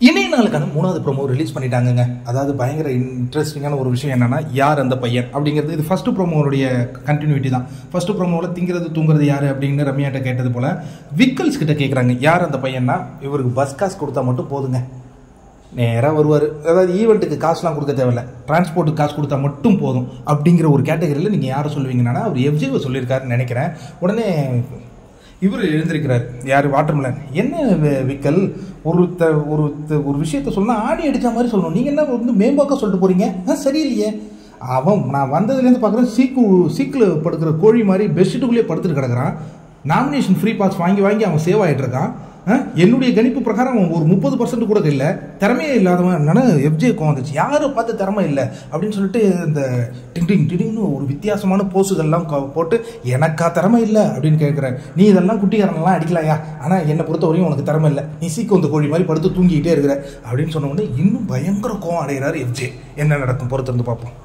இணைய நாளுக்கான 3வது ப்ரோமோ ரிலீஸ் பண்ணிட்டாங்க. அதாவது பயங்கர இன்ட்ரெஸ்டிங்கான ஒரு விஷயம் என்னன்னா, யார் அந்த பையன் அப்படிங்கிறது. இது ஃபர்ஸ்ட் ப்ரோமோடைய கண்டினியூட்டி தான். ஃபர்ஸ்ட் ப்ரோமோவில் திங்கிறது தூங்குறது யார் அப்படின்னு ரம்யாட்ட கேட்டது போல விக்கல்ஸ் கிட்ட கேட்குறாங்க, யார் அந்த பையன்னா இவருக்கு பஸ் காசு கொடுத்தா மட்டும் போதுங்க, நேராக வருவார். அதாவது ஈவெண்ட்டுக்கு காசுலாம் கொடுக்க தேவையில்லை, டிரான்ஸ்போர்ட்டுக்கு காசு கொடுத்தா மட்டும் போதும் அப்படிங்கிற ஒரு கேட்டகரியில் நீங்கள் யாரை சொல்லுவீங்கன்னா அவர் எஃப்ஜேவை சொல்லியிருக்காருன்னு நினைக்கிறேன். உடனே இவர் எழுந்திருக்கிறார், யார் வாட்டர்மெலன். என்ன விக்கல், ஒரு விஷயத்த சொன்னால் ஆணி அடித்த மாதிரி சொல்லணும், நீங்கள் என்ன வந்து மேம்போக்காக சொல்லிட்டு போகிறீங்க, சரியில்லையே. அவன் நான் வந்ததுலேருந்து பார்க்குறேன் சீக்கில் படுக்கிற கோழி மாதிரி பெட்ஷீட்டுக்குள்ளேயே படுத்துட்டு கிடக்கிறான். நாமினேஷன் ஃப்ரீ பாஸ் வாங்கி அவன் சேவ் ஆகிட்டு இருக்கான். என்னுடைய கணிப்பு பிரகாரம் அவன் ஒரு 30% கூட இல்லை, திறமையே இல்லாதவன். என்னன்னா எஃப்ஜே வந்துச்சு, யாரை பார்த்து திறமை இல்லை அப்படின்னு சொல்லிட்டு இந்த டிங்டிங்னு ஒரு வித்தியாசமான போஸுகள்லாம் போட்டு எனக்கா திறமை இல்லை அப்படின்னு கேட்குறேன். நீ இதெல்லாம் குட்டிக்காரனெல்லாம் அடிக்கலாயா, ஆனால் என்னை பொறுத்த வரையும் உனக்கு திறமை இல்லை, நீ சீக்கிரம் கோழி மாதிரி படுத்து தூங்கிக்கிட்டே இருக்கிற அப்படின்னு சொன்ன உடனே இன்னும் பயங்கர கோவம் அடைகிறார் எஃப்ஜே. என்ன நடக்கும் பொறுத்திருந்து பார்ப்போம்.